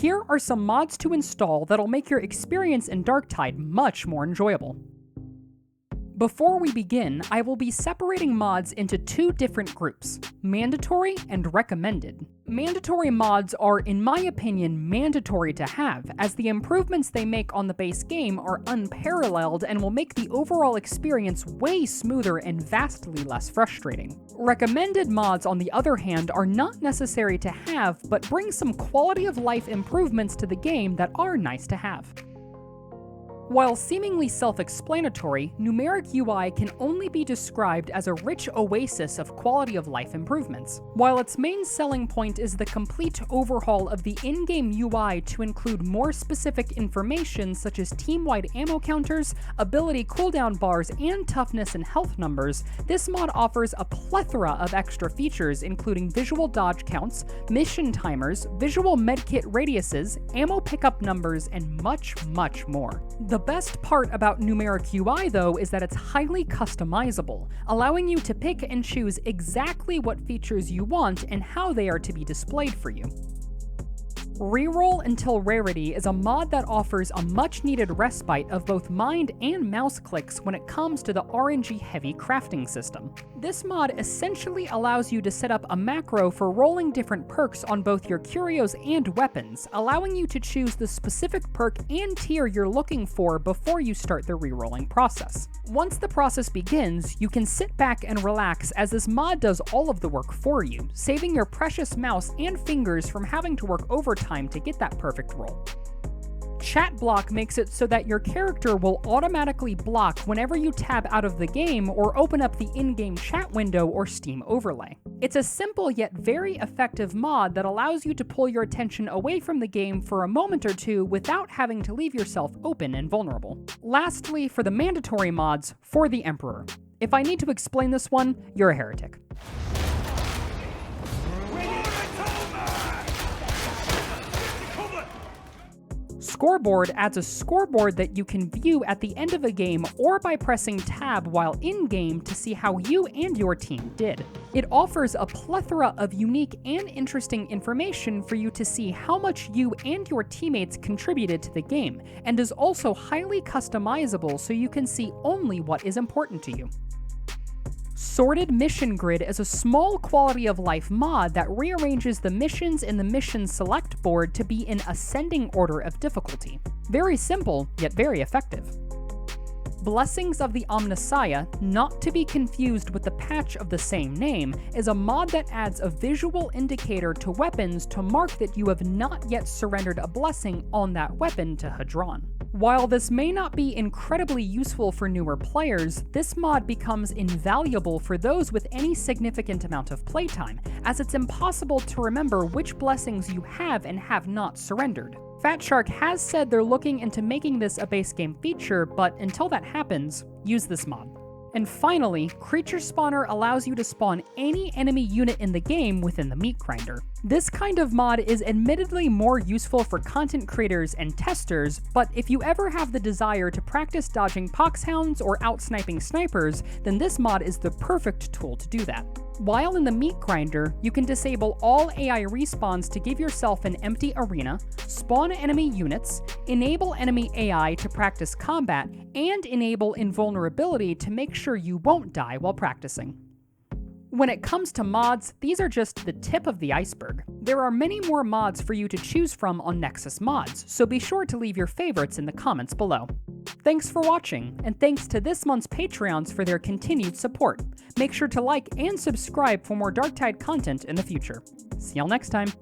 Here are some mods to install that'll make your experience in Darktide much more enjoyable. Before we begin, I will be separating mods into two different groups, mandatory and recommended. Mandatory mods are, in my opinion, mandatory to have, as the improvements they make on the base game are unparalleled and will make the overall experience way smoother and vastly less frustrating. Recommended mods, on the other hand, are not necessary to have, but bring some quality of life improvements to the game that are nice to have. While seemingly self-explanatory, Numeric UI can only be described as a rich oasis of quality of life improvements. While its main selling point is the complete overhaul of the in-game UI to include more specific information such as team-wide ammo counters, ability cooldown bars, and toughness and health numbers, this mod offers a plethora of extra features including visual dodge counts, mission timers, visual medkit radiuses, ammo pickup numbers, and much, much more. The best part about Numeric UI, though, is that it's highly customizable, allowing you to pick and choose exactly what features you want and how they are to be displayed for you. Reroll until Rarity is a mod that offers a much-needed respite of both mind and mouse clicks when it comes to the RNG-heavy crafting system. This mod essentially allows you to set up a macro for rolling different perks on both your curios and weapons, allowing you to choose the specific perk and tier you're looking for before you start the rerolling process. Once the process begins, you can sit back and relax as this mod does all of the work for you, saving your precious mouse and fingers from having to work overtime to get that perfect roll. Chatblock makes it so that your character will automatically block whenever you tab out of the game or open up the in-game chat window or Steam overlay. It's a simple yet very effective mod that allows you to pull your attention away from the game for a moment or two without having to leave yourself open and vulnerable. Lastly, for the mandatory mods, for the Emperor. If I need to explain this one, you're a heretic. Scoreboard adds a scoreboard that you can view at the end of a game or by pressing tab while in-game to see how you and your team did. It offers a plethora of unique and interesting information for you to see how much you and your teammates contributed to the game, and is also highly customizable so you can see only what is important to you. Sorted Mission Grid is a small quality of life mod that rearranges the missions in the mission select board to be in ascending order of difficulty. Very simple, yet very effective. Blessings of the Omnissiah, not to be confused with the patch of the same name, is a mod that adds a visual indicator to weapons to mark that you have not yet surrendered a blessing on that weapon to Hadron. While this may not be incredibly useful for newer players, this mod becomes invaluable for those with any significant amount of playtime, as it's impossible to remember which blessings you have and have not surrendered. Fatshark has said they're looking into making this a base game feature, but until that happens, use this mod. And finally, Creature Spawner allows you to spawn any enemy unit in the game within the meat grinder. This kind of mod is admittedly more useful for content creators and testers, but if you ever have the desire to practice dodging poxhounds or out-sniping snipers, then this mod is the perfect tool to do that. While in the meat grinder, you can disable all AI respawns to give yourself an empty arena, spawn enemy units, enable enemy AI to practice combat, and enable invulnerability to make sure you won't die while practicing. When it comes to mods, these are just the tip of the iceberg. There are many more mods for you to choose from on Nexus Mods, so be sure to leave your favorites in the comments below. Thanks for watching, and thanks to this month's Patreons for their continued support. Make sure to like and subscribe for more Darktide content in the future. See y'all next time.